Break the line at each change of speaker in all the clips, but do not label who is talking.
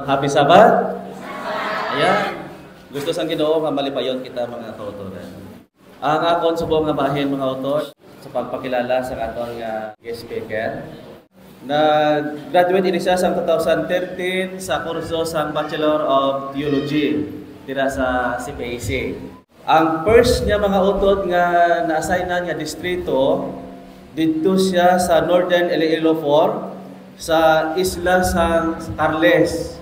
Happy Sabbath? Ayan. Gusto sang Ginoo nga malipayon kita mga kautoran. Ang akon subong nga bahin mga autor sa pagpakilala sa aton nga guest speaker. Graduate ini siya sa 2013 sa kurso sa Bachelor of Theology dira sa CPAC. Ang first niya mga utod nga na-assignan nga distrito dito siya sa Northern Iloilo 4 sa isla sa Carles.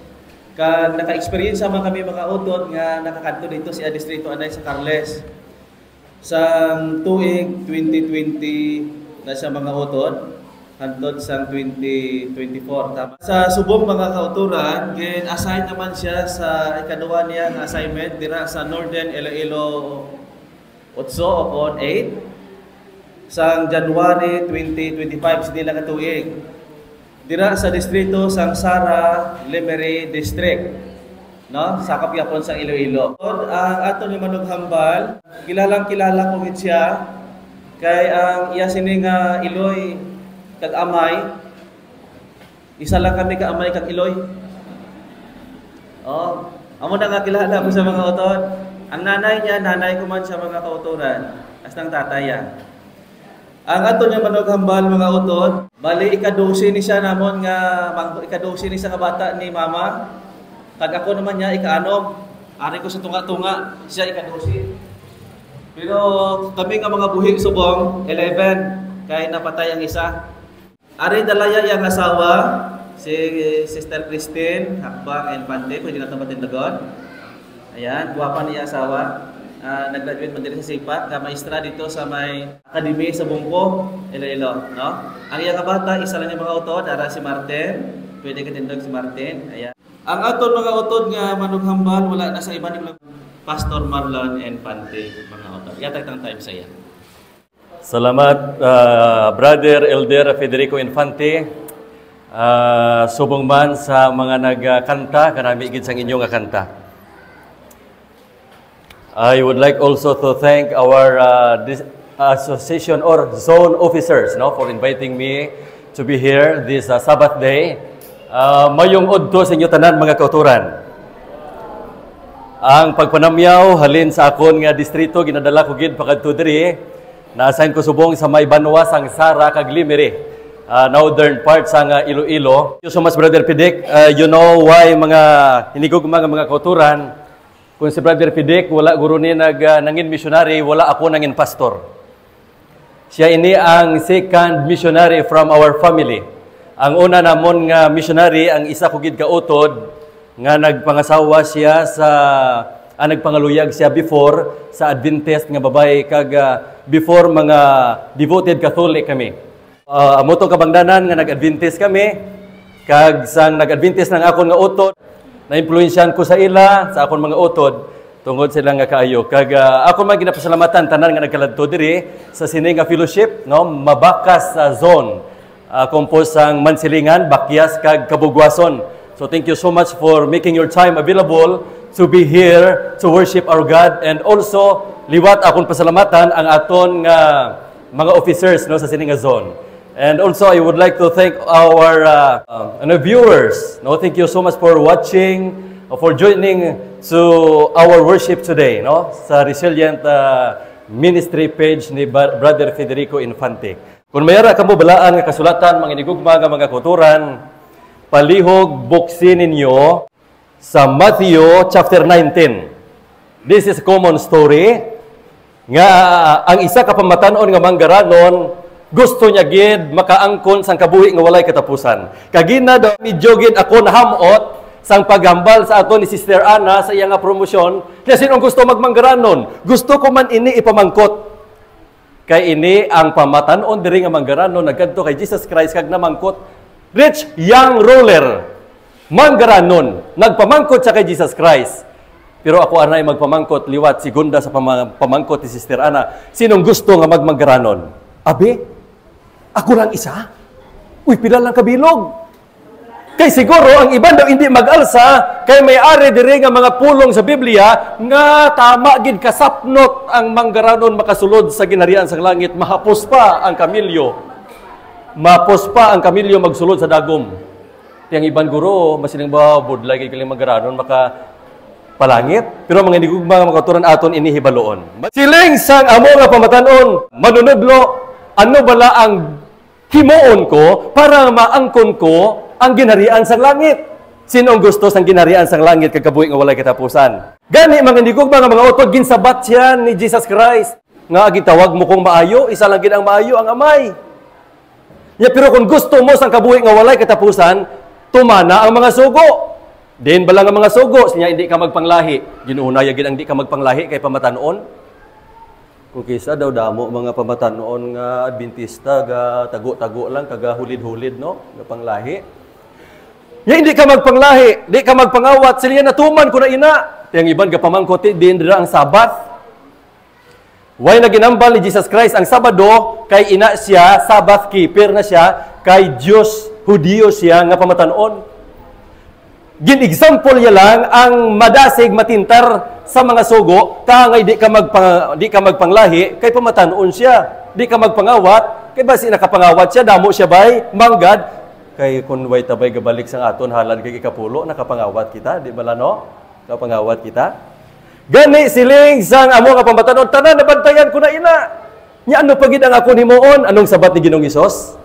Kag naka-experience man kami mga utod nga nakakadto dito sa distrito anay sa Carles. Sa tuig 2020 na siya mga utod hantod sa 2024. Tama. Sa subong mga kauturan, gin-assign naman siya sa ikaduha niya nga assignment dira sa Northern Iloilo 8 upon 8 sa January 2025 sa lang katuig. Dira sa distrito sang Sara, Lemery District, no? Sa Kapiapon sa Iloilo. Ang ato ni manughambal, kilalang-kilala ko siya kay ang iya sini nga Iloy kag amay. Isa lang kami ka amay kag Iloy. Oh, amo na nga kilala ko sa mga utod. Ang nanay niya, nanay ko man sa mga kauturan, astang tataya. Ang ato niya manughambal mga utod, bali ika-12 ni siya namon nga ika-12 ni sa bata ni mama. Kag ako naman niya ika-anom. Ari ko sa tunga-tunga, siya ika-12. Pero kami nga mga buhi subong 11 kay napatay ang isa. Ari dalaya yang asawa si Sister Christine Hakbang Infante, pwede na tabatin dagon. Ayan, guwapa niya asawa. Nag-graduate man din sa SIPAT, maestra dito sa may akademi sa Bungko, Iloilo, no? Ang iyang bata, isa lang yung mga utod, ara si Martin. Pwede ka tindog si Martin. Ayan. Ang aton mga utod nga manughambal wala na sa iba ni Pastor Marlon Infante, mga utod. Yatag tang time sa iya.
Salamat, Brother Elder Federico Infante. Subong man sa mga nagkanta, kanami igid sang inyong kanta. I would like also to thank our association or zone officers, no, for inviting me to be here this Sabbath day. Mayong udto sa inyo tanan mga kauturan. Ang pagpanamyaw halin sa akon nga distrito ginadala ko gid pakadto diri. Na-assign ko subong sa may Banwa sang Sara kag Lemery, northern part sa Iloilo. Thank you so much, Brother Pidik. You know why mga hinigugma nga mga kauturan, kung si Brother Pidik wala guro ni nangin missionary, wala ako nangin pastor. Siya ini ang second missionary from our family. Ang una namon nga missionary, ang isa ko gid kautod nga nagpangasawa siya sa nagpangaluyag siya before sa Adventist nga babae kag before mga devoted Catholic kami. Amotong kabangdanan nga nag-Adventist kami kag sang nag-Adventist nang akon nga utod na-influensyan ko sa ila sa akon mga utod tungod sila nga kaayo kag ako man ginapasalamatan tanan nga nagkaladto diri sa sini nga fellowship, no, mabakas sa zone composed sang Mansilingan, Bakyas kag Kabugwason. So thank you so much for making your time available to be here to worship our God, and also liwat akong pasalamatan ang aton nga mga officers, no, sa sininga zone. And also I would like to thank our viewers. No, thank you so much for watching, for joining to our worship today, no, sa Resilient Ministry page ni Brother Federico Infante. Kung mayara kamo balaan nga kasulatan mga inigugma nga mga kauturan, palihog buksin ninyo sa Matthew chapter 19. This is a common story nga ang isa ka pamatanon nga manggaranon gusto niya gid makaangkon sang kabuhi nga walay katapusan. Kagina daw medyo gid ako nahamot sang paghambal sa ato ni Sister Ana sa iya nga promosyon. Kaya sinong gusto magmanggaranon? Gusto ko man ini ipamangkot. Kay ini ang pamatanon diri nga manggaranon nagkadto kay Jesus Christ kag namangkot. Rich young ruler. Manggaranon, nagpamangkot sa kay Jesus Christ. Pero ako anay magpamangkot, liwat, segunda sa pamangkot ni Sister Ana. Sinong gusto nga magmanggaranon? Abi, ako lang isa? Uy, pila lang kabilog. Kay siguro, ang iban daw hindi mag-alsa, kay may-ari diri nga mga pulong sa Biblia, nga tama gid kasapnot ang manggaranon makasulod sa ginharian sa langit, mahapos pa ang kamilyo. Mahapos pa ang kamilyo magsulod sa dagom. Tiyang iban guro, masiling ba budlay kay kaling magaranon maka palangit. Pero mga inigugma nga makaturan aton inihibaloon. Siling sang amo nga pamatanon, manunudlo, ano bala ang himuon ko para maangkon ko ang ginharian sang langit. Sino ang gusto sang ginharian sang langit kagabuhi nga walay katapusan? Gani mga inigugma nga mga utod ginsabat siya ni Jesus Christ. Nga gitawag mo kong maayo, isa lang gid ang maayo ang amay. Ya, pero kung gusto mo sang kabuhi nga walay katapusan, tumana ang mga sugo. Din bala nga mga sugo, sinya hindi ka magpanglahi. Ginuunaya gid ang hindi ka magpanglahi kay pamatanon. Kung kisa daw damo mga pamatanon nga Adventista ga tago-tago lang kaga hulid-hulid no, nga panglahi. Ya hindi ka magpanglahi, di ka magpangawat, sila natuman ko na ina. Tiyang iban ga pamangkoti din dira ang Sabat. Way na ginambal ni Jesus Christ ang Sabado kay ina siya, Sabbath keeper na siya, kay Diyos, Hudiyo siya nga pamatanon. Gin-example niya lang ang madasig matintar sa mga sugo, tangay di ka magpanglahi, kay pamatanon siya. Di ka magpangawat, kay basi nakapangawat siya, damo siya bay, manggad, kay kun way tabay gabalik sang aton, halan kay ikapulo, nakapangawat kita, di ba no? Nakapangawat kita. Gani siling sang amo nga pamatanon, tanan nabantayan ko na ina. Nya ano pagid ang ako himuon? Anong sabat ni Ginoong Hesus?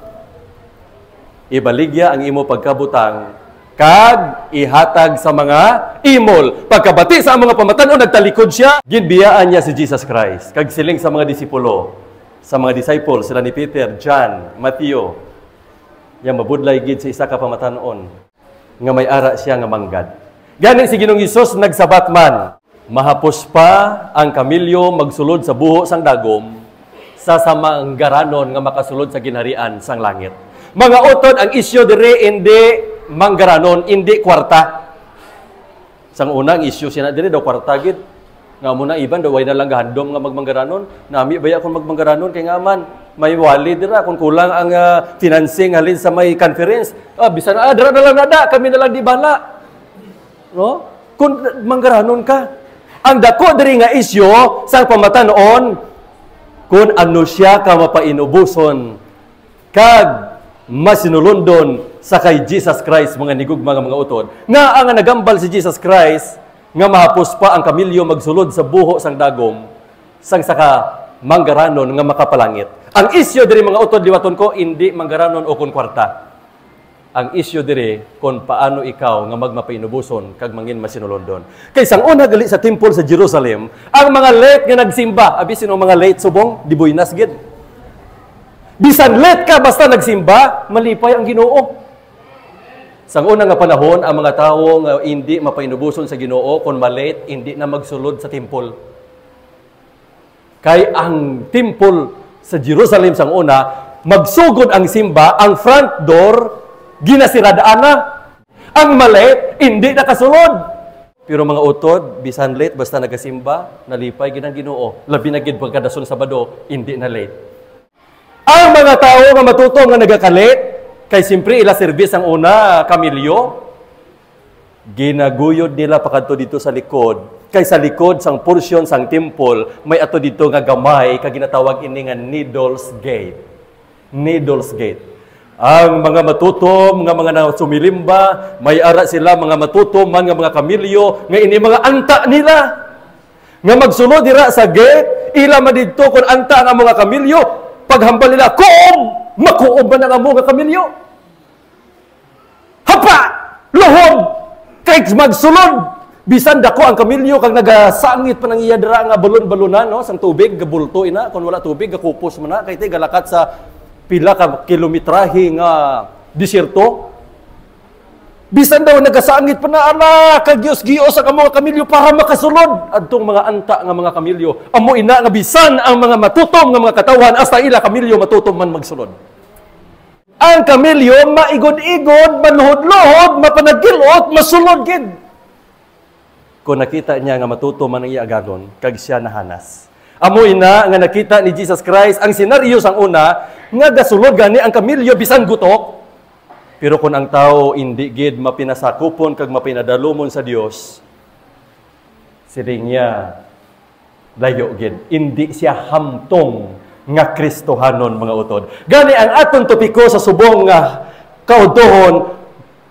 Ibaligya ang imo pagkabutang kag ihatag sa mga imol. Pagkabati sa mga pamatanon nagtalikod siya, ginbiyaan niya si Jesus Christ. Kag siling sa mga disipulo, sa mga disciples sila ni Peter, John, Matthew. Yang mabudlay gid sa isa ka pamatanon nga may ara siya nga manggad. Gani si Ginoong Hesus nagsabat man. Mahapos pa ang kamilyo magsulod sa buho sang dagom sa samanggaranon nga makasulod sa ginharian sang langit. Mga utod, ang isyu dire hindi manggaranon, hindi kwarta. Sang unang isyu siya dire daw kwarta gid. Nga muna iban daw way na lang gahandom nga magmanggaranon. Nami baya kon magmanggaranon kay nga man may wali dira kung kulang ang financing halin sa may conference. Bisan dira na lang nada, kami na lang di bala. No? Kung manggaranon ka, ang dako diri nga isyu sa pamatanon kung ano siya ka mapainubuson kag masinulundon sa kay Jesus Christ mga nigugma nga mga utod. Nga ang nagambal si Jesus Christ nga mahapos pa ang kamilyo magsulod sa buho sang dagom sang saka manggaranon nga makapalangit. Ang isyu diri mga utod liwaton ko hindi manggaranon o kun kwarta. Ang isyu dire kung paano ikaw nga magmapainubuson kag mangin masinulondon. Kay sang una gali sa temple sa Jerusalem, ang mga late nga nagsimba, abi sino mga late subong, di buinas gid. Bisan late ka basta nagsimba, malipay ang Ginoo. Sang una nga panahon, ang mga tawo nga hindi mapainubuson sa Ginoo kung malate, hindi na magsulod sa temple. Kay ang temple sa Jerusalem sang una, magsugod ang simba, ang front door ginasiradaan na. Ang mali, hindi nakasulod. Pero mga utod, bisan late, basta nagasimba, nalipay ginang Ginoo. Labi na gid pagkadason Sabado, hindi na late. Ang mga tao nga matuto nga nagakalit, kay simpre ila service ang una, kamilyo, ginaguyod nila pakadto dito sa likod. Kay sa likod sang portion sang temple, may ato dito nga gamay, kag ginatawag ini nga Needles Gate. Needles Gate. Ang mga matutom, nga mga sumilimba, may ara sila mga matutom, man nga mga kamilyo, nga ini mga anta nila. Nga magsunod dira sa gate, ila madidto kung anta ang mga kamilyo, paghambal nila, kuob! Makuob ba na ang mga kamilyo? Hapa! Luhob! Kay magsunod! Bisan dako ang kamilyo, kag nagasangit pa ng iya dira nga balon-balonan, no? Sang tubig, gabulto ina, kung wala tubig, gakupos mo na, kay galakat sa pila ka kilometrahe nga disyerto. Bisan daw nagasangit pa na kagiyos-giyos ang mga kamilyo para makasulod adtong mga anta nga mga kamilyo. Amo ina nga bisan ang mga matutom nga mga katawan hasta ila kamilyo matutom man magsulod. Ang kamilyo maigod-igod, manuhod-luhod, mapanagilot, masulod gid. Kung nakita niya nga matutom man ang iagagon, kag siya nahanas. Amo ina nga nakita ni Jesus Christ ang senaryo sang una nga gasulod gani ang kamilyo bisan gutok. Pero kung ang tao hindi gid mapinasakupon kag mapinadalumon sa Dios, siling niya layo gid, hindi siya hamtong nga Kristohanon mga utod. Gani ang aton topiko sa subong nga kautuhon,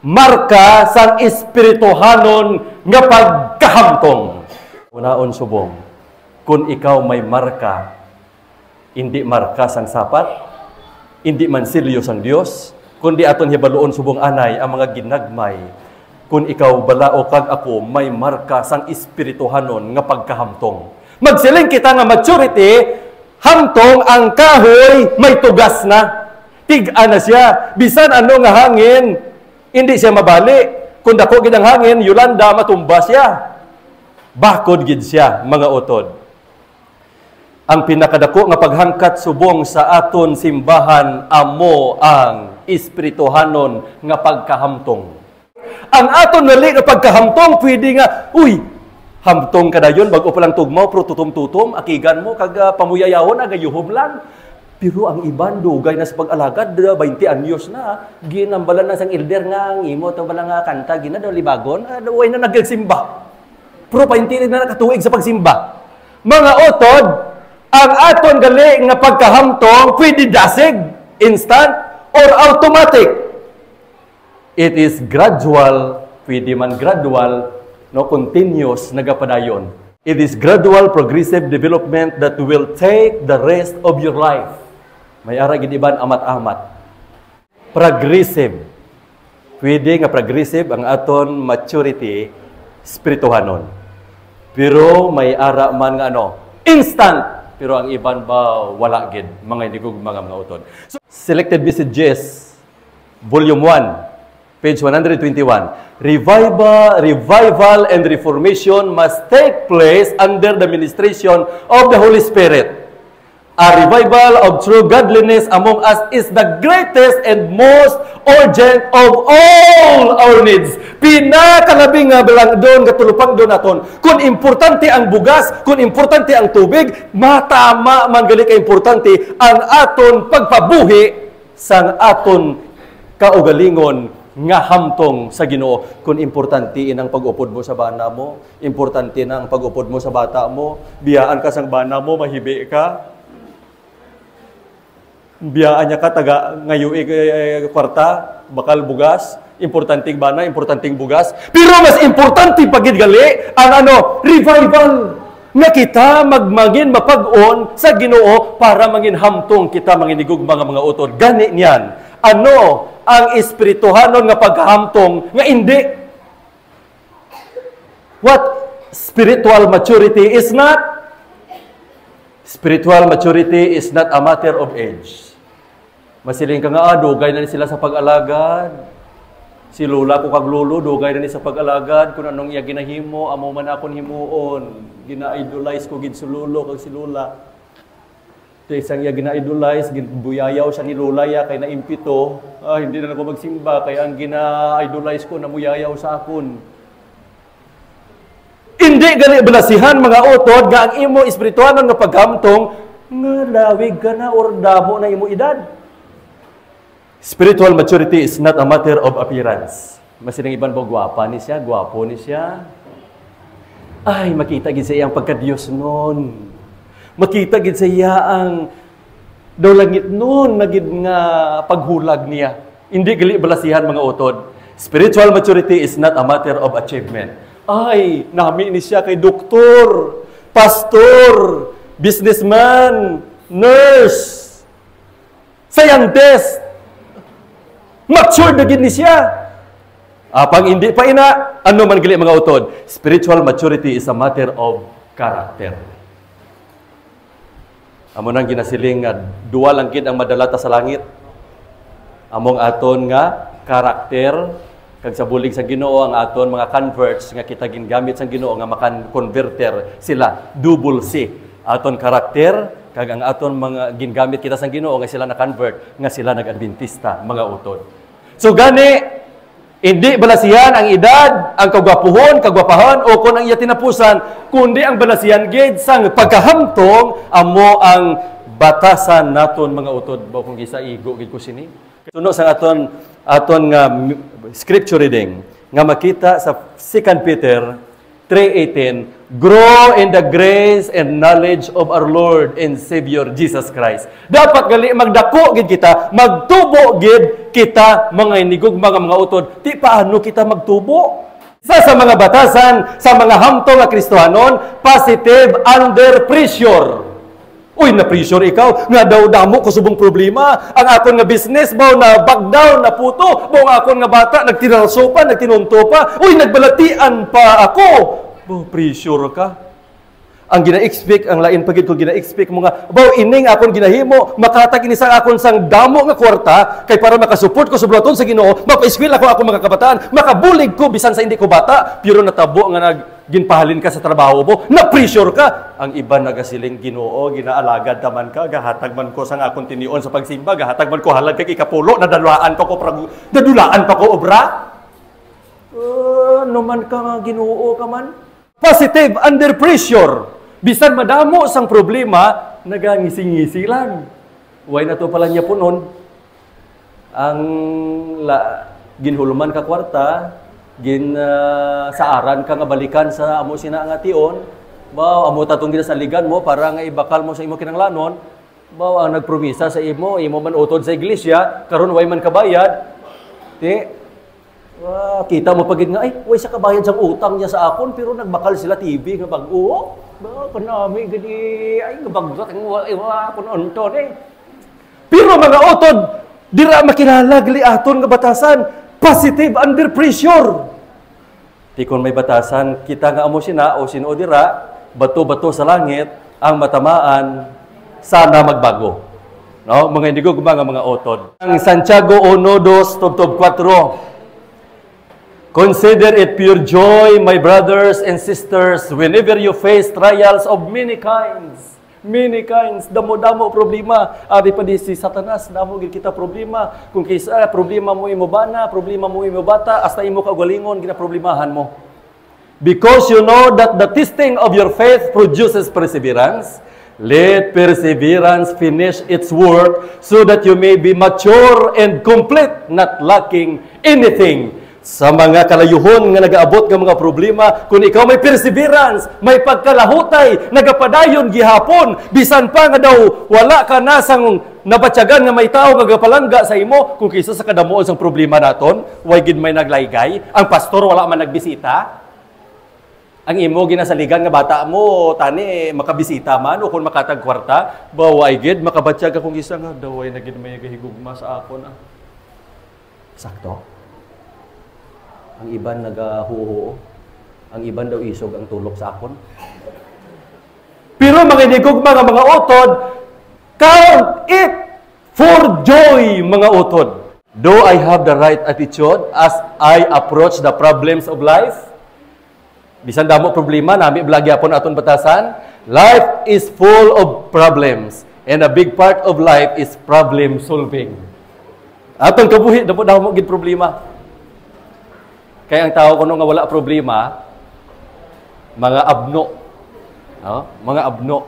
marka sang espirituhanon nga pagkahamtong. Unaon subong, kung ikaw may marka, hindi marka sang sapat, hindi man silyo sang Dios, kundi aton hibaluon subong anay ang mga ginagmay. Kung ikaw balao kag ako may marka sang espirituhanon nga pagkahamtong. Magsiling kita nga maturity, hamtong ang kahoy may tugas na. Tig-a na siya. Bisan ano nga hangin, hindi siya mabali. Kung dako gid ang hangin, Yolanda, matumba siya. Bakod gid siya, mga utod. Ang pinakadako nga paghangkat subong sa aton simbahan amo ang espirituhanon nga pagkahamtong. Ang aton nali nga pagkahamtong pwede nga, uy, hamtong ka na yun, bago pa lang tugmaw, pero tutom-tutom, akigan mo, kag pamuyayahon, agayuhom lang. Pero ang iban, dugay na sa pag-alagad, 20 anyos na, ginambalan na sang elder nga, ang imo, ito pala nga kanta, libagon, way na nagsimba. Pero paintinig na nakatuig sa pagsimba. Mga otod, ang aton gali nga pagkahamtong, pwede dasig, instant, or automatic. It is gradual, pwede man gradual, no, continuous, nagapadayon. It is gradual, progressive development that will take the rest of your life. May ara gid iban amat-amat. Progressive. Pwede nga progressive ang aton maturity spirituhanon. Pero may ara man nga ano, instant. Pero ang iban ba wala gid, mga indigog mga utod. So, Selected Messages, Volume 1, page 121. Revival and reformation must take place under the ministration of the Holy Spirit. A revival of true godliness among us is the greatest and most urgent of all our needs. Pinakalabing nga balang doon, katulupang doon naton. Kung importante ang bugas, kung importante ang tubig, matama man gali ka importante ang aton pagpabuhi sang aton kaugalingon nga hamtong sa Ginoo. Kung importante inang pag-upod mo sa bana mo, importante na ang pag-upod mo sa bata mo, biyaan ka sang bana mo, mahibi ka, biyaan niya ka, taga ngayon kwarta, bakal bugas, importanteng bana, importanteng bugas, pero mas importante pagid gali, ang ano, revival, nga kita magmangin mapag-on sa Ginoo para mangin hamtong kita manginigog mga utod. Gani niyan, ano ang espirituhanon nga paghamtong nga hindi. What spiritual maturity is not? Spiritual maturity is not a matter of age. Masiling ka nga, dugay na ni sila sa pag-alagad. Si Lola ko kag Lolo, dugay na ni sa pag-alagad. Kung anong iya ginahimo, amo man akong himuon. Gina-idolize ko gid si Lolo kag si Lola. Isang iya gina-idolize, buyayaw siya ni Lola ya, kay naimpito. Hindi na ako magsimba, kaya ang gina-idolize ko, namuyayaw sa akon. Hindi gali balasihan mga utod, nga ang imo espirituhanon nga paghamtong, nga lawig ka na or damo na imo edad. Spiritual maturity is not a matter of appearance. Masinang iban ba, gwapa ni siya, gwapo ni siya. Ay, makita gid sa iyang pagka-Diyos noon. Makita gid sa iya ang daw langit noon nagid nga paghulag niya. Hindi gali balasihan mga utod. Spiritual maturity is not a matter of achievement. Ay, nami ni siya kay doktor, pastor, businessman, nurse, scientist. Mature na gid ni siya. Pang hindi pa ina, ano man gali mga utod. Spiritual maturity is a matter of character. Amo nang ginasiling nga duwa lang gid ang madalata sa langit. Among aton nga karakter kag sa bulig sa Ginoo ang aton mga converts nga kita gingamit sa Ginoo nga makan-converter sila double C. Aton karakter kag ang aton mga gingamit kita sa Ginoo nga sila na-convert nga sila nag-adventista mga utod. So gani hindi balasihan ang edad, ang kagwapuhon, kagwapahan, o kung ang iya tinapusan, kundi ang balasihan gid sang pagkahamtong amo ang batasan naton mga utod. Ba kung gisa igo gid ko sini. Suno sa aton nga scripture reading nga makita sa 2 Peter 3:18, Grow in the grace and knowledge of our Lord and Savior Jesus Christ. Dapat gali magdako gid kita, magtubo gid kita mga inigog mga utod. Ti paano kita magtubo? Sa mga batasan, sa mga hamtong nga Kristohanon, positive under pressure. Uy, na-pressure ikaw, nga daw damo ko subong problema, ang akon nga business, baw na back down, na puto, baw ang akon nga bata, nagtinalso pa, nagtinunto pa, uy, nagbalatian pa ako. Baw, pressure ka. Ang gina-expect, ang lain pagid ko gina-expect mo nga, baw, ining akon ginahimo, makatag ini sa akon sang damo nga kwarta, kay para makasupport ko sa bulaton sa Ginoo, mapa-eskwela ko ako mga kabataan, makabulig ko, bisan sa hindi ko bata, pero natabo nga ginpahalin ka sa trabaho mo, na-pressure ka. Ang iba nagasiling Ginoo, ginaalagad naman ka, gahatag man ko sang akong tinion sa pagsimba, gahatag man ko halad kay ikapulo, nadadulaan pa ko obra. Ano man ka nga Ginoo ka man? Positive under pressure. Bisan madamo sang problema, nagangising-ngisi lang. Way na to pala niya po nun. Ang ginhuluman ka kwarta, saaran ka nga balikan sa amo sina nga tion, baw amo tatong ginasaligan mo para nga ibakal mo sa imo kinanglanon, baw ang nagpromisa sa imo man utod sa iglesia, karon way man kabayad. Kita mo pagid nga ay way sa kabayad sang utang niya sa akon pero nagbakal sila TV nga bag-o. Ba kanami gani ay nabagdot ang wala kun unton eh. Pero mga utod dira makilala gali aton nga batasan, positive under pressure. Tikon may batasan, kita nga amo sina o sino dira, bato-bato sa langit, ang matamaan, sana magbago. No? Mga indigo mga utod. Ang Santiago 1:2-4. Consider it pure joy, my brothers and sisters, whenever you face trials of many kinds. Many kinds. Damo-damo problema. Ari pa di si Satanas, damo gid kita problema. Kung kisa problema mo imo bana, problema mo imo bata, hasta imo kaugalingon ginaproblemahan mo. Because you know that the testing of your faith produces perseverance, let perseverance finish its work so that you may be mature and complete, not lacking anything. Sa mga kalayuhon nga nagaabot nga mga problema, kung ikaw may perseverance, may pagkalahutay, nagapadayon gihapon, bisan pa nga daw wala ka na sang nabatyagan nga may tao nga gapalangga sa imo, kung kisa sa kadamuon sang problema naton, way gid may naglaygay, ang pastor wala man nagbisita, ang imo ginasaligan nga bata mo tani makabisita man o kung makatag kwarta, baway gid makabatyag kung kisa nga daw way na gid may gahigugma sa akon. Sakto. Ang iban nagahuho, ang iban daw isog ang tulok sa akon. Pero mga inigog mga utod, count it for joy mga utod. Do I have the right attitude as I approach the problems of life? Bisan damo problema, nami blagi apon aton batasan. Life is full of problems and a big part of life is problem solving. Atong kabuhi damo gid problema. Kaya ang tao kuno nga wala problema, mga abno. No? Mga abno.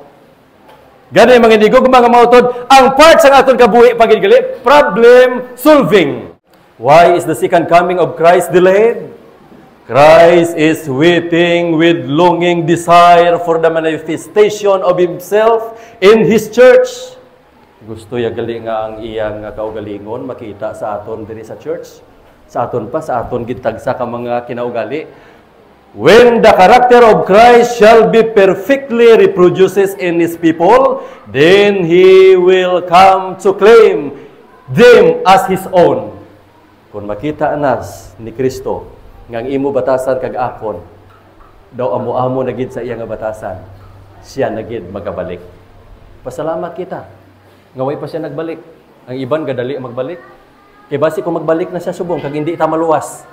Gani mga inigog mga mautod, ang part sa aton kabuhi pagidgali, problem solving. Why is the second coming of Christ delayed? Christ is waiting with longing desire for the manifestation of Himself in His church. Gusto ya gali nga ang iyang kaugalingon makita sa aton diri sa church. Sa aton pa, sa aton gitagsa ka mga kinaugali. When the character of Christ shall be perfectly reproduces in His people, then He will come to claim them as His own. Kung makita anas ni Kristo, ngang imo batasan kag akon, daw amo-amo na gid sa iya nga batasan, siya na gid magabalik. Pasalamat kita. Ngaway pa siya nagbalik. Ang iban gadali magbalik. Kaya basi kung magbalik na siya subong, kag hindi ta maluwas.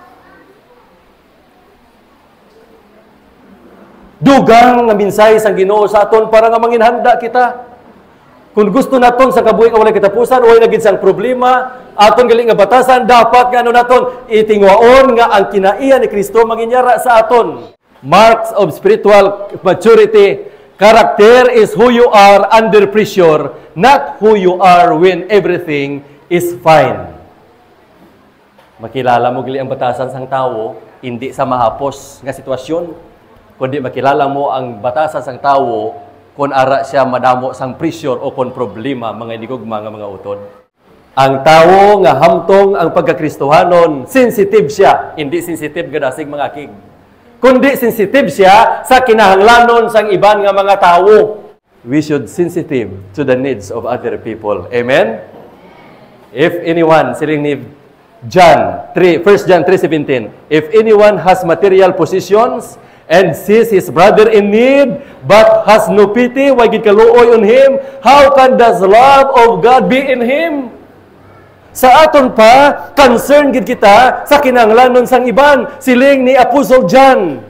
Dugang nga minsay sang Ginoo sa aton para nga manginhanda kita. Kung gusto naton sa kabuhi nga walay katapusan, way na gid sang problema, aton gali nga batasan, dapat nga ano naton, itingwaon nga ang kinaiya ni Kristo manginyara sa aton. Marks of spiritual maturity. Character is who you are under pressure, not who you are when everything is fine. Makilala mo gali ang batasan sang tawo, hindi sa mahapos nga sitwasyon. kundi makilala mo ang batasan sang tawo kung ara siya madamo sang pressure o kung problema mga inigog mga utod. Ang tawo nga hamtong ang pagkakristohanon, sensitive siya, hindi sensitive gadasig mga akig. Kundi sensitive siya sa kinahanglanon sang iban nga mga tawo. We should sensitive to the needs of other people. Amen? If anyone, siling ni John 3, 1 John 3:17, if anyone has material possessions and sees his brother in need, but has no pity, why gid kaluoy on him, how can the love of God be in him? Sa aton pa, concern gid kita sa kinahanglanon sang iban, siling ni Apostle John.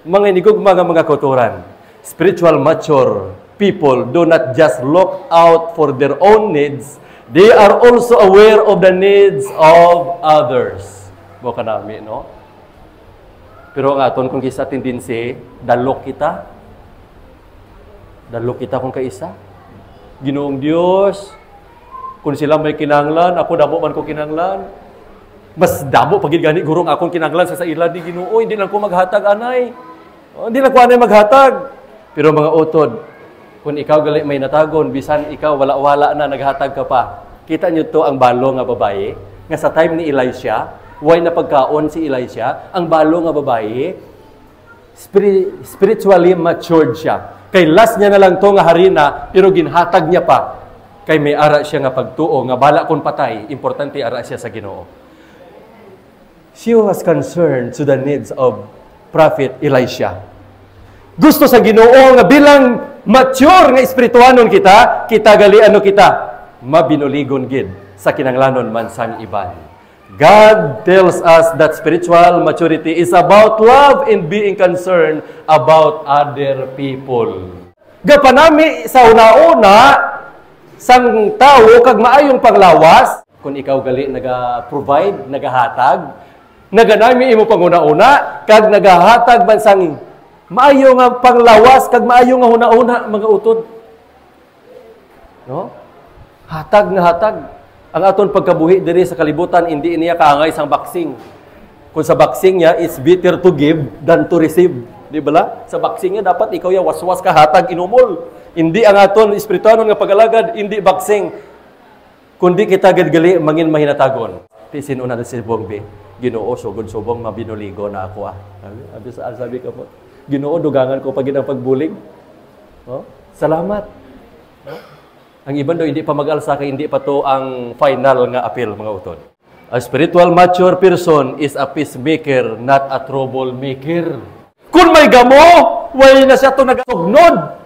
Mga inigog mga kauturan, spiritual mature people do not just look out for their own needs, they are also aware of the needs of others. Buka nami, no? Pero ang aton kung kisa tendency, dalok kita kung kaisa. Ginoong Dios, kung sila may kinahanglan, ako damo man ko kinahanglan. Mas damo pagid gani gurong akong kinahanglan sa ilan ni Ginoo, hindi lang ko maghatag anay. Hindi lang ko anay maghatag. Pero mga utod, kung ikaw gali may natagon, bisan ikaw wala-wala na naghatag ka pa. Kita nyo to ang balo nga babae, nga sa time ni Elisha, why na pagkaon si Elisha, ang balo nga babae, spiritually matured siya. Kay last niya na lang to nga harina, pero ginhatag niya pa. Kay may ara siya nga pagtuo, nga bala kon patay, importante ara siya sa Ginoo. She was concerned to the needs of Prophet Elisha. Gusto sa Ginoo nga bilang mature nga espirituhanon kita gali ano kita, mabinuligon gid sa kinanglanon man sang iban. God tells us that spiritual maturity is about love and being concerned about other people. Gapanami sa una-una sang tawo kag maayong panglawas, kung ikaw gali naga-provide, nagahatag, naganami imo panguna-una kag nagahatag man sang maayo nga panglawas kag maayo nga huna-una mga utod. No? Hatag nga hatag. Ang aton pagkabuhi diri sa kalibutan hindi niya kaangay sang boxing. Kung sa boxing niya is better to give than to receive. Di ba? Sa boxing niya dapat ikaw ya waswas ka hatag inumol. Hindi ang aton espirituhanon nga pagalagad, hindi boxing. Kundi kita gadgali mangin mahinatagon. Tisin una si Bongbe. Ginoo sugod subong mabinuligo na ako sabi ka po. Ginoo, dugangan ko pagid ang pagbulig. Oh, salamat. Oh. Ang iban daw hindi pa mag-alsa kay hindi pa to ang final nga appeal mga utod. A spiritual mature person is a peacemaker, not a troublemaker. Kung may gamo, way na siya to nagasugnod.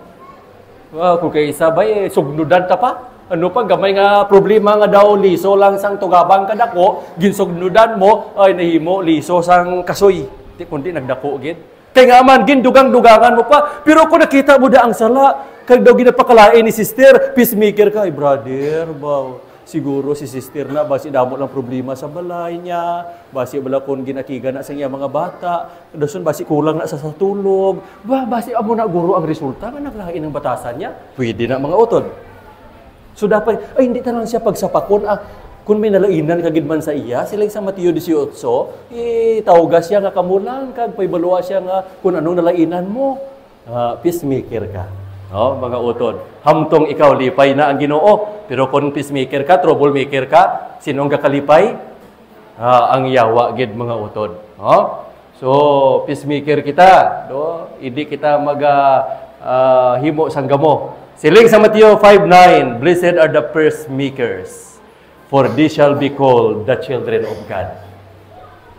Kung kay isa ba sugnudan ta pa? Ano pa gamay nga problema nga daw liso lang sang tugabang kadako, ginsugnudan mo ay nahimo liso sang kasoy. Di kundi nagdako gid. Kaya nga man, gindugang-dugangan mo pa. Pero kung nakita mo da ang sala, kag daw ginapakalain ni sister, peacemaker ka. Ay, brother, wow. Siguro si sister na, basi damo lang problema sa balay niya. Basi bala kung ginakiga na sa iya mga bata. Dason, basi kulang na sa tulog. Basi amo na guro ang resulta nga naglain ng batasan niya. Pwede na mga utod. So dapat, ay hindi talang siya pagsapakon. Kung may nalainan kagid man sa iya, silang sa Mateo 18, tawgas siya nga kamulang, kag paibaluwa siya nga kung anong nalainan mo. Peacemaker ka. No, mga utod. Hamtong ikaw lipay na ang Ginoo, pero kung peacemaker ka, troublemaker ka, sinong kakalipay? Ang yawa gid mga utod. No? So, peacemaker kita, no? Hindi kita himo sang gamo. Siling sa Mateo 5:9, blessed are the peacemakers, for they shall be called the children of God.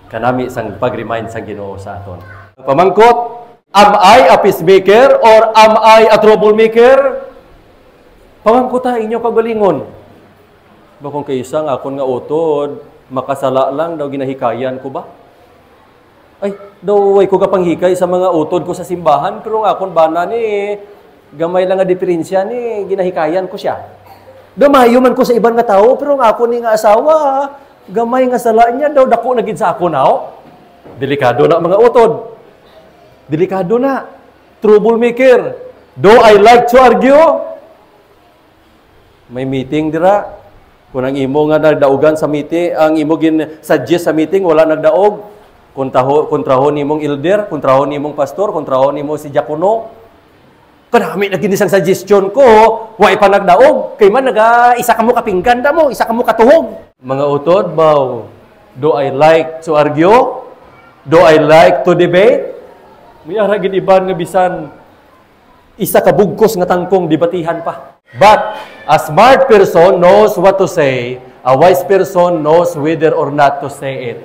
Kanami sang pag-remind sang Ginoo sa aton. Pamangkot, am I a peacemaker or am I a troublemaker? Pamangkot ta inyo kagalingon. Bakong kaysa nga akon nga utod, makasala lang daw ginahikayan ko ba? Ay, daw way ko kapanghikay sa mga utod ko sa simbahan, pero nga akon bana ni gamay lang nga diferensya ni ginahikayan ko siya. Gamayo man ko sa ibang nga tao, pero nga ako ni nga asawa, gamay nga sala niya daw, dako na gid sa ako now. Delikado na mga utod. Delikado na. Troublemaker. Do I like to argue? May meeting dira. Kung ang imo nga nagdaugan sa meeting, ang imo gin suggest sa meeting, wala nagdaog. kontrahon nimong elder, kontrahon nimong pastor, kontrahon nimo si diakono. Kadami na ginisang suggestion ko, way pa nagdaog, kay man isa ka mo kapinggan da mo, isa ka mo katuhog. Mga utod, baw, do I like to argue? Do I like to debate? May ara gid iban nga bisan isa ka bugkos nga tangkong debatihan pa. But a smart person knows what to say, a wise person knows whether or not to say it.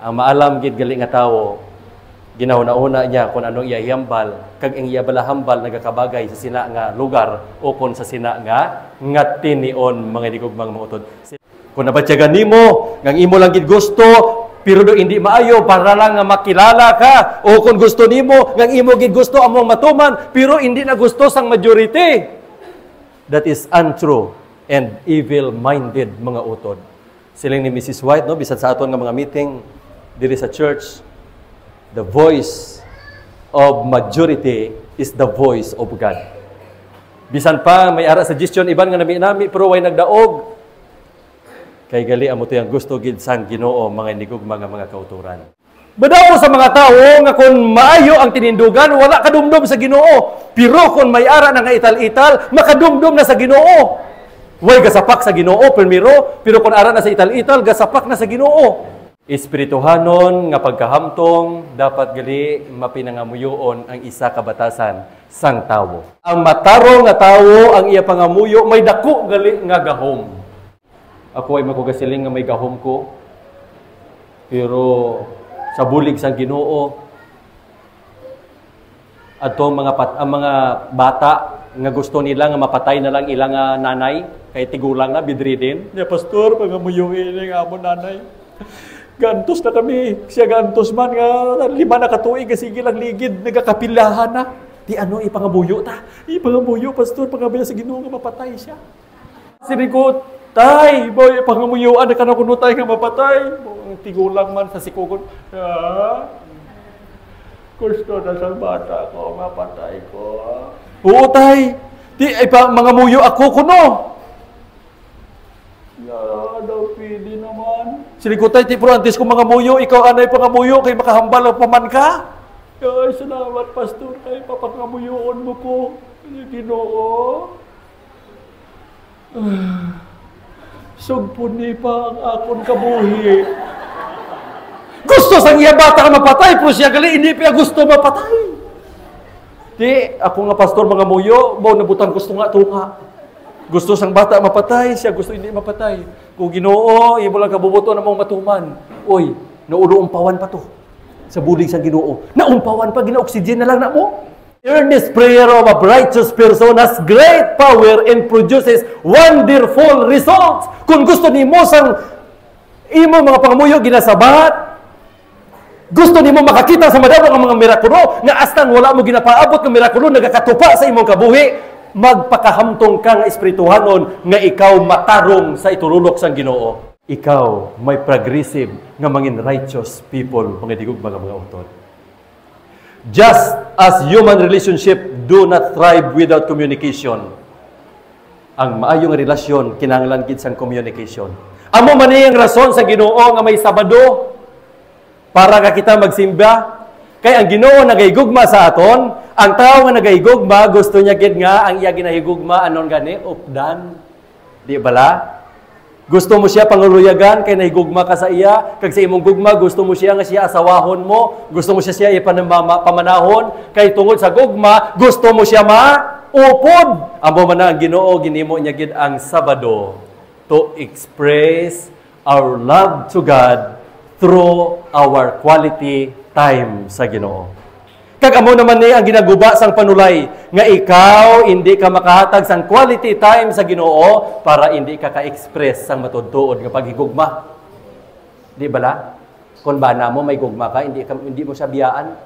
Ang maalam gid gali nga tawo, ginahuna-una niya kung anong iya hambal, kag ang iya balahambal nagakabagay sa sina nga lugar o kung sa sina nga tinion mga digugmang mga utod. Kung nabatyagan nimo, ngang imo lang gid gusto, pero do hindi maayo para lang nga makilala ka, o kung gusto nimo, ngang imo gid gusto among matuman, pero hindi na gusto sang majority. That is untrue and evil-minded mga utod. Siling ni Mrs. White, no, bisan sa aton nga mga meeting diri sa church, the voice of majority is the voice of God. Bisan pa may ara suggestion iban nga nami pero way nagdaog. Kay gali amo to yang gusto gid sang Ginoo mga inigugma nga mga kauturan. Badaw sa mga tawo nga kung maayo ang tinindugan wala kadumdum sa Ginoo. Pero kung may ara nga ital-ital makadumdum na sa Ginoo. Way gasapak sa Ginoo pero kung ara na sa ital-ital gasapak na sa Ginoo. Espirituhanon nga pagkahamtong dapat gali mapinangamuyoon ang isa ka batasan sang tawo. Ang matarong nga tawo ang iya pangamuyo may dako gali nga gahom. Ako ay magugasiling nga may gahom ko. Pero sa bulig sang Ginoo adtong ang mga bata nga gusto nila nga mapatay na lang ilang nanay kay tigulang na bidridin. Ya pastor pangamuyoon nga amon nanay. Gantos na kami. Siya gantos man nga 5 na katuig sige lang ligid nagakapilahan na. Di ano ipangabuyo ta. Ipangabuyo pastor pangabuyo sa Ginoo nga mapatay siya. Sini ko tay boy pangamuyuan na kana kuno tay nga mapatay. Ang tigulang man sa sikugon. Gusto na sa bata ko mapatay ko. Oo tay. Di ay pa mangamuyo ako kuno. Daw pili naman. Silikutay, ti pero antes ko mga muyo, ikaw anay pangamuyo, kay makahambal ang paman ka. Ay, salamat, pastor, kay papangamuyoon mo ko. Ginoo. Sugpuni pa ang akon kabuhi. Gusto sang iya bata mapatay, pero siya gali, hindi pa gusto mapatay. Di, ako nga pastor, mga muyo, mo nabutan gusto nga tunga. Gusto sang bata mapatay, siya gusto hindi mapatay. Kung Ginoo, imo lang kabubuto na mong matuman. Oy, naulo umpawan pa to. Sa bulig sang Ginoo. Naumpawan pa, gina-oxygen na lang na mo. Earnest prayer of a righteous person has great power and produces wonderful results. Kung gusto nimo sang imo mga pangamuyo ginasabat, gusto nimo makakita sa madamo ang mga mirakulo, nga astang wala mo ginapaabot ng mirakulo, nagakatupa sa imong kabuhi, magpakahamtong ka nga espirituhanon nga ikaw matarong sa itululok sang Ginoo. Ikaw may progressive nga mangin righteous people mga digug mga utod. Just as human relationship do not thrive without communication, ang maayong relasyon kinahanglan gid sang communication. Amo man ang rason sa Ginoo nga may Sabado para ka kita magsimba. Kay ang Ginoo nagahigugma sa aton, ang tao nga nagahigugma gusto niya gid nga ang iya ginahigugma anon gani updan. Di bala? Gusto mo siya panguluyagan kay nahigugma ka sa iya, kag sa imong gugma gusto mo siya nga siya asawahon mo, gusto mo siya pamanahon kay tungod sa gugma gusto mo siya maupod. Amo man ang Ginoo ginimo niya gid ang Sabado to express our love to God through our quality time sa Ginoo. Kag amo naman ni ang ginaguba sang panulay nga ikaw hindi ka makahatag sang quality time sa Ginoo para hindi ka ka-express sang matudtuod nga paghigugma. Di bala? Kung bana mo may gugma ka, hindi mo siya biyaan.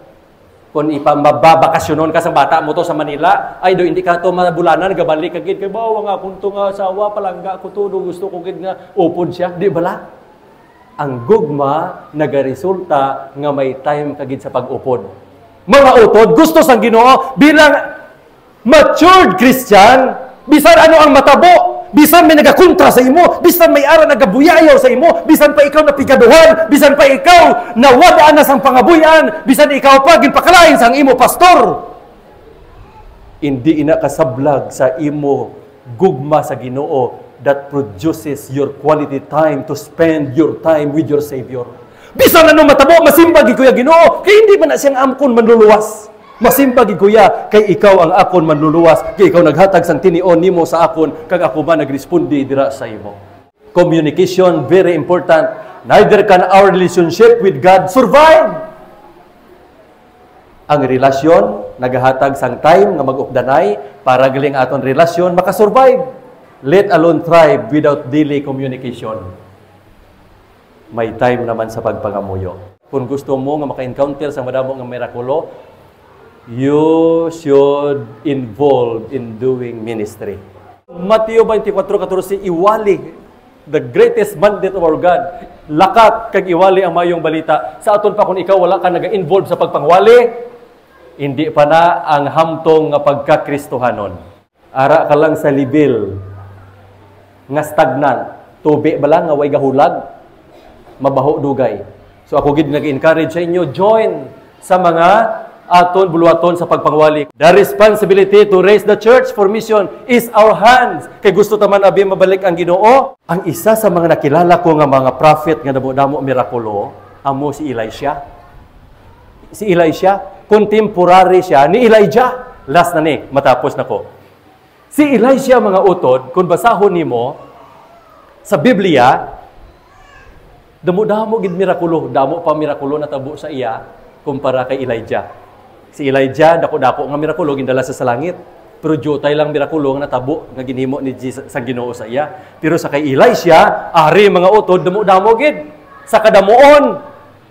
Kung ipamababakasyonon ka sa bata mo to sa Manila, ay do hindi ka to mabulanan gabalik kagid kay bawa nga kun to nga asawa palangga ko to gusto ko gid nga upod siya. Di bala? Ang gugma nagaresulta nga may time kagid sa pag-upod. Mga utod, gusto sang Ginoo bilang matured Christian, bisan ano ang matabo, bisan may nagakontra sa imo, bisan may ara nagabuyayaw sa imo, bisan pa ikaw napigaduhan, bisan pa ikaw nawadaan na sang pangabuyan, bisan ikaw pa ginpakalain sang imo pastor. Hindi ina kasablag sa imo gugma sa Ginoo that produces your quality time to spend your time with your Savior. Bisan ano matabo, masimbag ikuya Ginoo, kay hindi man na siyang amkon manluluwas. Masimbag ikuya, kay ikaw ang akon manluluwas, kay ikaw naghatag sang tinion nimo sa akon, kag ako ba nagrespondi dira sa imo. Communication, very important. Neither can our relationship with God survive. Ang relasyon, naghatag sang time nga mag-updanay para galing aton relasyon makasurvive. Let alone thrive without daily communication. May time naman sa pagpangamuyo. Kung gusto mo nga maka-encounter sa madamo nga mirakulo, you should involve in doing ministry. Mateo 24:14, iwali, the greatest mandate of our God. Lakat kag iwali ang mayong balita. Sa aton pa kung ikaw wala ka naga-involve sa pagpangwali, hindi pa na ang hamtong nga pagkakristohanon. Ara ka lang sa libil nga stagnant, tubi ba lang nga way gahulag, mabaho dugay. So ako gid nag-encourage sa inyo, join sa mga aton buluhaton sa pagpangwali. The responsibility to raise the church for mission is our hands. Kay gusto taman abi mabalik ang Ginoo. Ang isa sa mga nakilala ko nga mga prophet nga damo-damo mirakulo, amo si Elisha. Si Elisha, contemporary siya ni Elijah. Last na ni, matapos na ko. Si Elisha mga utod, kung basahon nimo sa Biblia, damo-damo gid mirakulo, damo pa mirakulo natabo sa iya kumpara kay Elijah. Si Elijah, dako-dako nga mirakulo, gindala sa langit. Pero jotay lang mirakulo nga natabo, nga ginhimo ni Jesus sa Ginoo sa iya. Pero sa kay Elisha, ari mga utod, damo-damo gid. Sa kadamuon,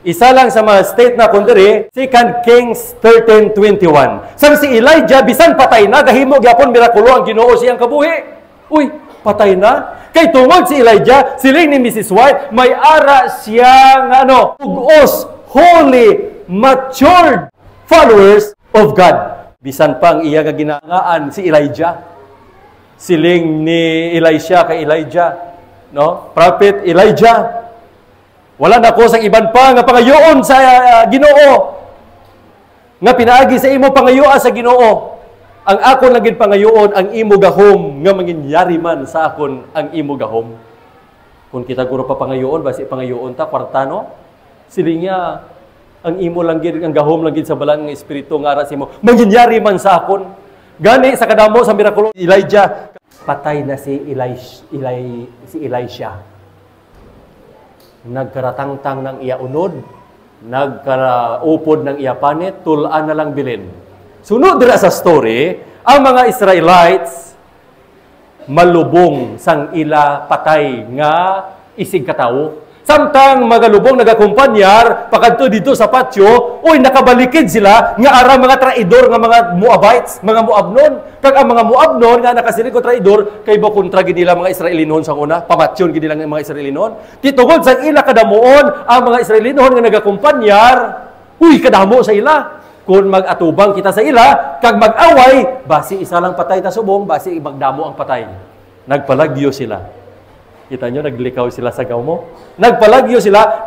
isa lang sa mga state na kundiri, 2 Kings 13:21. Sang si Elijah, bisan patay na, gahimo gyapon mirakulo ang Ginoo siyang kabuhi. Uy, patay na? Kay tungod si Elijah, siling ni Mrs. White, may ara siyang ugos, holy, matured followers of God. Bisan pang iya nga ginangaan si Elijah. Siling ni Elisha kay Elijah, no? Prophet Elijah. Wala na ko sang iban pa nga pangayoon sa Ginoo. Nga pinaagi sa imo pangayoa sa Ginoo. Ang akon lang gid pangayoon ang imo gahom nga manginyari man sa akon ang imo gahom. Kung kita guro pa pangayoon basi pangayoon ta kwartano. Siling niya ang imo lang gid ang gahom lang gid sa balang nga espiritu nga ara sa imo manginyari man sa akon. Gani sa kadamo sa mirakulo Elijah, patay na si Elisha. Nagkaratangtang ng iya unod, nagkaraupod ng iya panit, tulaan na lang bilin. Sunod dira sa story, ang mga Israelites malubong sang ila patay nga isig katawo. Samtang magalubong nagakumpanyar, pakadto dito sa patio, uy, nakabalikid sila, nga ara mga traidor, nga mga Moabites, mga Moabnon. Kag ang mga Moabnon, nga nakasilig ko traidor, kay ba kontra gid nila mga Israelinon sa una, pamatyon gid nila nga mga Israelinon. Titungod sa ila kadamuon, ang mga Israelinon nga nagakumpanyar, uy, kadamo sa ila. Kung mag-atubang kita sa ila, kag mag-away, basi isa lang patay ta subong, basi magdamo ang patay. Nagpalagyo sila. Kita nyo, naglikaw sila sa gawmo. Nagpalagyo sila.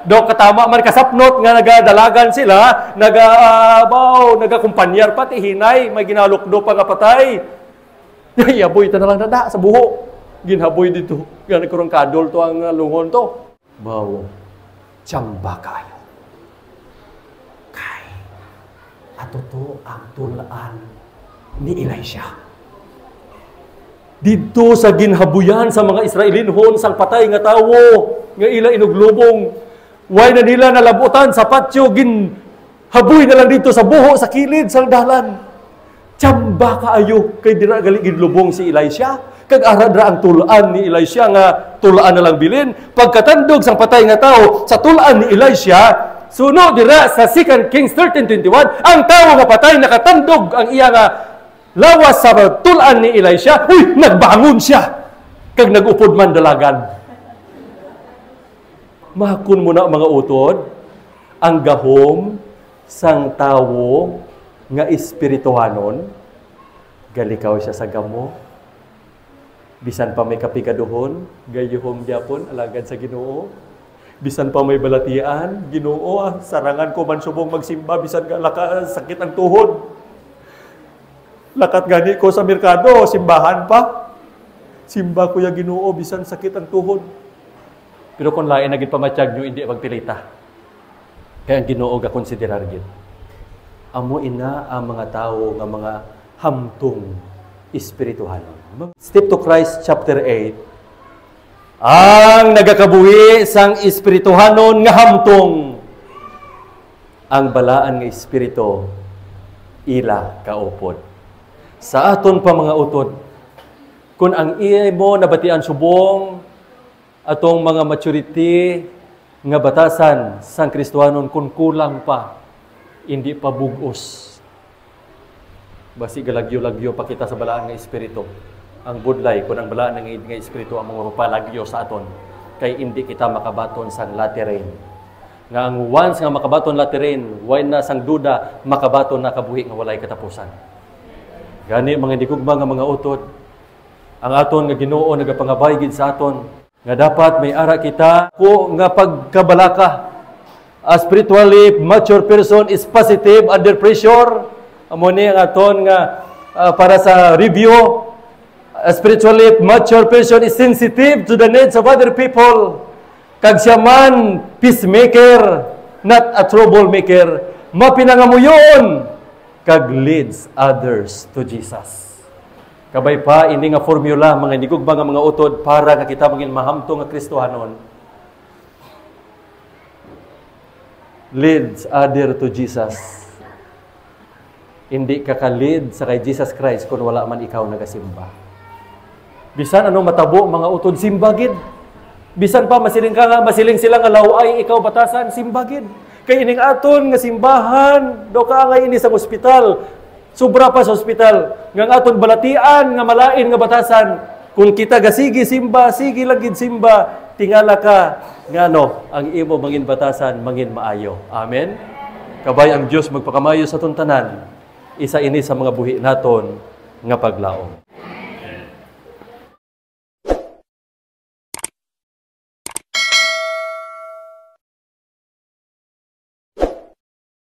Do katama man kasapnot nga nagadalagan sila. Nagakumpanyar pati hinay. May ginalukdo pa nga patay. Yaboy ta na lang nada sa buho. Ginhaboy dito. Nga nagkurang kadol to ang lungon to. Bawo. Tsamba kayo. Kay. Ato to ang tulaan ni Elisha. Dito sa ginhabuyan sa mga Israelinhon sang patay nga tawo nga ila inuglubong way na nila nalabutan sa patio ginhabuy na lang dito sa buho sa kilid sa dalan. Tsamba kaayo kay dira gali ginlubong si Elisha kag aradra ang tulaan ni Elisha nga tulaan na lang bilin. Pagkatandog sang patay nga tawo sa tulaan ni Elisha, suno dira sa 2 Kings 13:21, ang tawo nga patay nakatandog ang iya nga lawas sa tulaan ni Elisha, uy, nagbangon siya. Kag nag-upod man dalagan. Mahakon mo na mga utod, ang gahom sang tawo nga espirituhanon, galikaw siya sa gamo, Bisan pa may kapigaduhon, gayuhong gyapon alagad sa Ginoo. Bisan pa may balatian, Ginoo, sarangan ko man subong magsimba bisan ka sakit ang tuhod. Lakat gani ko sa merkado, simbahan pa. Simba ko ya Ginoo bisan sakit ang tuhod. Pero kung lain na gid pamatyag nyo, hindi magpilita. Kaya ang Ginoo ga konsiderar gid. Amo ina ang mga tao nga mga hamtong espirituhan. Step to Christ chapter 8. Ang nagakabuhi sang espirituhanon nga hamtong ang balaan nga espiritu ila kaupod. Sa aton pa mga utod, kung ang iya mo nabatian subong atong mga maturity nga batasan sang Kristohanon kung kulang pa, hindi pa bugos. Basi galagyo-lagyo pa kita sa balaan nga espiritu. Ang budlay, kung ang balaan nga espiritu ang mga rupalagyo sa aton, kay hindi kita makabaton sang lateran. Nga ang once nga makabaton lateran, why na sang duda, makabaton na kabuhi nga walay katapusan. Gani mga digugma nga mga utod, ang aton nga Ginoo nagapangabay gid sa aton, nga dapat may ara kita ko nga pagkabalaka. A spiritually mature person is positive under pressure. Amo ni ang aton nga para sa review. A spiritually mature person is sensitive to the needs of other people. Kag siya man peacemaker, not a troublemaker. Mapinangamuyon kag leads others to Jesus. Kabay pa ini nga formula mga digugma nga mga utod para nga kita maging mahamtong nga Kristohanon. Leads other to Jesus. Hindi ka ka-lead sa kay Jesus Christ kung wala man ikaw nagasimba. Bisan anong matabo mga utod, simbagid. Bisan pa masiling ka nga, masiling sila nga laway, ikaw batasan, simbagid. Kay ining aton nga simbahan, do ka nga ini sa ospital, sobra pa sa ospital, nga aton balatian, nga malain nga batasan, kung kita gasigi simba, sige lagid simba, tingala ka, nga ang imo mangin batasan, mangin maayo. Amen? Kabay ang Diyos magpakamayo sa tuntanan, isa ini sa mga buhi naton nga paglaom.